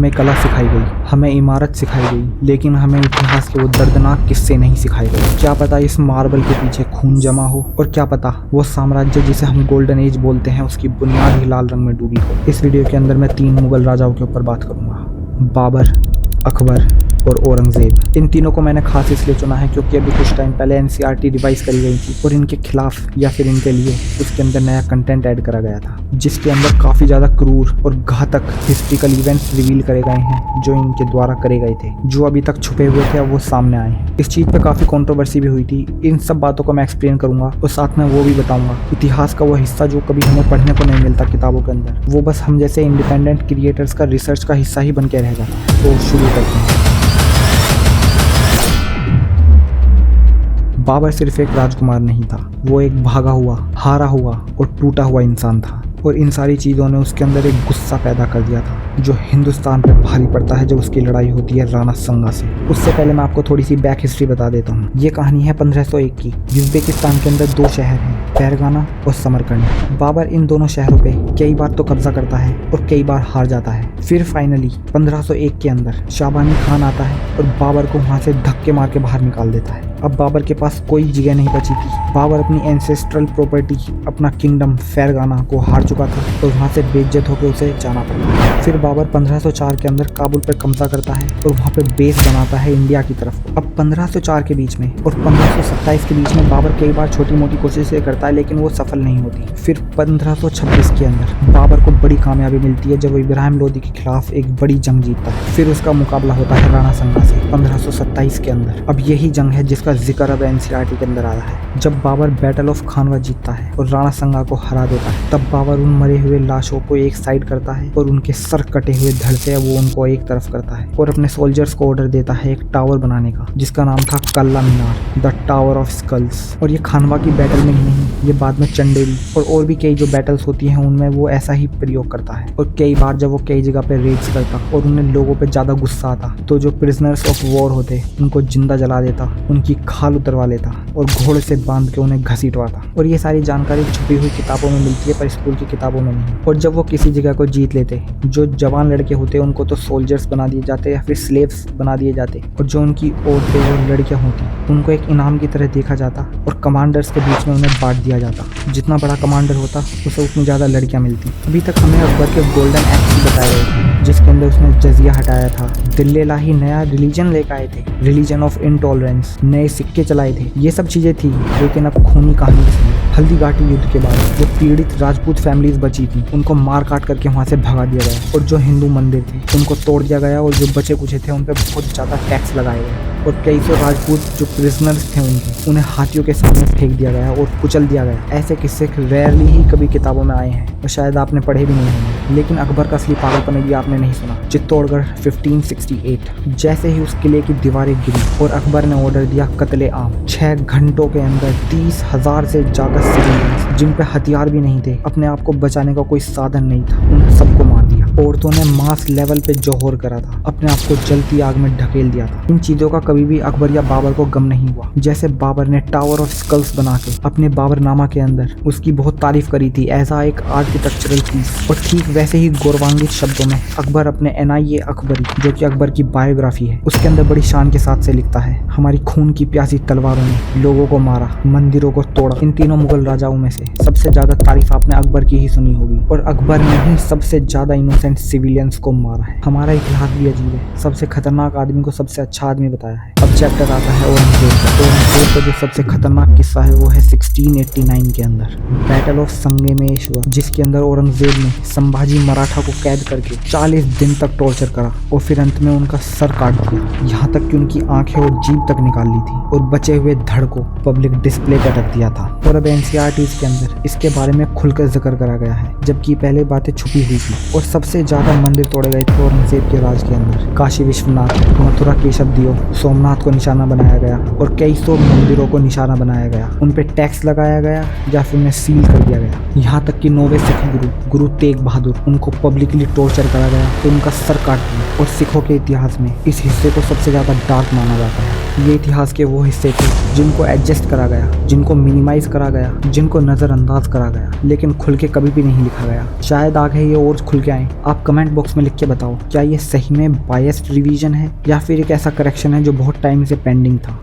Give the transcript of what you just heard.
हमें कला सिखाई गई, हमें इमारत सिखाई गई, लेकिन हमें इतिहास के वो दर्दनाक किस्से नहीं सिखाए गए। क्या पता इस मार्बल के पीछे खून जमा हो, और क्या पता वो साम्राज्य जिसे हम गोल्डन एज बोलते हैं उसकी बुनियाद ही लाल रंग में डूबी हो। इस वीडियो के अंदर मैं 3 मुगल राजाओं के ऊपर बात करूंगा, बाबर, अकबर और औरंगजेब। इन तीनों को मैंने खास इसलिए चुना है क्योंकि अभी कुछ टाइम पहले एनसीईआरटी रिवाइज करी गई थी और इनके खिलाफ या फिर इनके लिए उसके अंदर नया कंटेंट ऐड करा गया था, जिसके अंदर काफ़ी ज़्यादा क्रूर और घातक हिस्ट्रिकल इवेंट्स रिवील करे गए हैं जो इनके द्वारा करे गए थे, जो अभी तक छुपे हुए थे अब वो सामने आए हैं। इस चीज़ पे काफ़ी कंट्रोवर्सी भी हुई थी। इन सब बातों को मैं एक्सप्लेन करूंगा और साथ में वो भी बताऊंगा इतिहास का वो हिस्सा जो कभी हमें पढ़ने को नहीं मिलता किताबों के अंदर, वो बस हम जैसे इंडिपेंडेंट क्रिएटर्स का रिसर्च का हिस्सा ही बन के रह जाता। तो शुरू करते हैं। बाबर सिर्फ एक राजकुमार नहीं था, वो एक भागा हुआ, हारा हुआ और टूटा हुआ इंसान था, और इन सारी चीज़ों ने उसके अंदर एक गुस्सा पैदा कर दिया था जो हिंदुस्तान पर भारी पड़ता है जब उसकी लड़ाई होती है राणा संगा से। उससे पहले मैं आपको थोड़ी सी बैक हिस्ट्री बता देता हूँ। ये कहानी है 1501 की। उज़्बेकिस्तान के अंदर 2 शहर हैं, फरगाना और समरकंद। बाबर इन दोनों शहरों पे कई बार तो कब्जा करता है और कई बार हार जाता है। फिर फाइनली 1501 के अंदर शाबानी खान आता है और बाबर को वहाँ से धक्के मार के बाहर निकाल देता है। अब बाबर के पास कोई जगह नहीं बची थी। बाबर अपनी एंसेस्ट्रल प्रॉपर्टी, अपना किंगडम फरगाना को हार चुका था और वहाँ से बेइज्जत होकर उसे जाना पड़ा। फिर बाबर 1504 के अंदर काबुल पर कब्जा करता है और वहाँ पे बेस बनाता है इंडिया की तरफ। अब 1504 के बीच में और 1527 के बीच में बाबर कई बार छोटी मोटी कोशिशें करता है लेकिन वो सफल नहीं होती। फिर 1526 के अंदर बाबर को बड़ी कामयाबी मिलती है जब वो इब्राहिम लोदी के खिलाफ एक बड़ी जंग जीतता है। फिर उसका मुकाबला होता है राणा संगा से 1527 के अंदर। अब यही जंग है जिसका जिक्र अब एनसीईआरटी के अंदर आया है। जब बाबर बैटल ऑफ खानवा जीतता है और राणा संगा को हरा देता है, तब बाबर उन मरे हुए लाशों को एक साइड करता है और उनके सर कटे हुए धड़ से वो उनको एक तरफ करता है और अपने सोल्जर्स को ऑर्डर देता है एक टावर बनाने का जिसका नाम था कल्ला मीनार, द टावर ऑफ स्कल्स। और ये खानवा की बैटल में ही नहीं, ये बाद में चंदेरी और भी कई जो बैटल्स होती हैं उनमें वो ऐसा ही प्रयोग करता है। और कई बार जब वो कई जगह पे रेड्स करता और उन्हें लोगों पे ज्यादा गुस्सा आता तो जो प्रिजनर्स ऑफ वॉर होते उनको जिंदा जला देता, उनकी खाल उतरवा लेता और घोड़े से बांध के उन्हें घसीटवाता। और ये सारी जानकारी छुपी हुई किताबों में मिलती है पर स्कूल की किताबों में नहीं। और जब वो किसी जगह को जीत लेते, जो जवान लड़के होते उनको तो सोल्जर्स बना दिए जाते या फिर स्लेव्स बना दिए जाते, और जो उनकी औरतें और लड़कियां होती उनको एक इनाम की तरह देखा जाता और कमांडर्स के बीच में उन्हें बांट दिया जाता। जितना बड़ा कमांडर होता उसे उतनी ज़्यादा लड़कियां मिलती। अभी तक हमें अकबर के गोल्डन एक्ट ही बताए गए थे जिसके अंदर उसने जजिया हटाया था, दिल्ली लाही नया रिलीजन लेकर आए थे, रिलीजन ऑफ इनटॉलरेंस, नए सिक्के चलाए थे। ये सब चीज़ें थी, लेकिन अब खूनी कहानी सुनी। हल्दी घाटी युद्ध के बाद जो पीड़ित राजपूत फैमिलीज बची थी उनको मार काट करके वहाँ से भगा दिया गया और जो हिंदू मंदिर थे उनको तोड़ दिया गया और जो बचे कुछ थे उन पर बहुत ज़्यादा टैक्स लगाए गए और कई सौ राजपूत जो प्रिजनर्स थे उन्हें हाथियों के सामने फेंक दिया गया और कुचल दिया गया। ऐसे किस्से रेयरली ही कभी किताबों में आए हैं और शायद आपने पढ़े भी नहीं होंगे। लेकिन अकबर का असली पागलपन भी आपने नहीं सुना। चित्तौड़गढ़ 1568 जैसे ही उस किले की दीवारें गिरी और अकबर ने ऑर्डर दिया कत्ले आम, 6 घंटों के अंदर 30,000 से ज्यादा सिविलियंस जिन पे हथियार भी नहीं थे, अपने आप को बचाने का कोई साधन नहीं था, उन सबको मार दिया। औरतों ने मास लेवल पे जोहर करा था, अपने आप को जलती आग में ढकेल दिया था। इन चीजों का कभी भी अकबर या बाबर को गम नहीं हुआ। जैसे बाबर ने टावर ऑफ स्कल्स बना के अपने बाबरनामा के अंदर उसकी बहुत तारीफ करी थी एज आ एक आर्किटेक्चरल पीस, और ठीक वैसे ही गौरवान्वित शब्दों में अकबर अपने NIA अकबरी, जो कि अकबर की बायोग्राफी है, उसके अंदर बड़ी शान के साथ से लिखता है, हमारी खून की प्यासी तलवारों ने लोगों को मारा, मंदिरों को तोड़ा। इन तीनों मुगल राजाओं में से सबसे ज्यादा तारीफ आपने अकबर की ही सुनी होगी, और अकबर ने ही सबसे ज्यादा इनोसेंट सिविलियंस को मारा है। हमारा इतिहास भी अजीब है, सबसे खतरनाक आदमी को सबसे अच्छा आदमी बताया है। अब चैप्टर आता है औरंगजेब का। औरंगजेब का जो सबसे खतरनाक किस्सा है वो है 1689 के अंदर बैटल ऑफ संगमेश्वर, जिसके अंदर औरंगजेब ने संभाजी मराठा को कैद करके 40 दिन तक टॉर्चर करा और फिर अंत में उनका सर काट दिया, यहाँ तक कि उनकी आंखें और जीभ तक निकाल ली थी और बचे हुए धड़ को पब्लिक डिस्प्ले पर रख दिया था। और अब एनसीईआरटी के अंदर इसके बारे में खुलकर जिक्र करा गया है, जबकि पहले बातें छुपी हुई थी। और सबसे ज्यादा मंदिर तोड़े गए थे औरंगजेब के राज के अंदर। काशी विश्वनाथ, मथुरा केशव दियो, सोमनाथ को निशाना बनाया गया और कई सौ मंदिरों को निशाना बनाया गया। उन पे टैक्स लगाया गया या फिर उन्हें सील कर दिया गया। यहाँ तक कि 9वें सिख गुरु तेग बहादुर, उनको पब्लिकली टॉर्चर करा गया तो उनका सर काट दिया। और सिखों के इतिहास में इस हिस्से को सबसे ज्यादा डार्क माना जाता है। ये इतिहास के वो हिस्से थे जिनको एडजस्ट करा गया, जिनको मिनिमाइज करा गया, जिनको नज़रअंदाज करा गया, लेकिन खुल के कभी भी नहीं लिखा गया। शायद आगे ये और खुल के आए। आप कमेंट बॉक्स में लिख के बताओ, क्या ये सही में बायस्ड रिवीजन है या फिर एक ऐसा करेक्शन है जो बहुत टाइम से पेंडिंग था।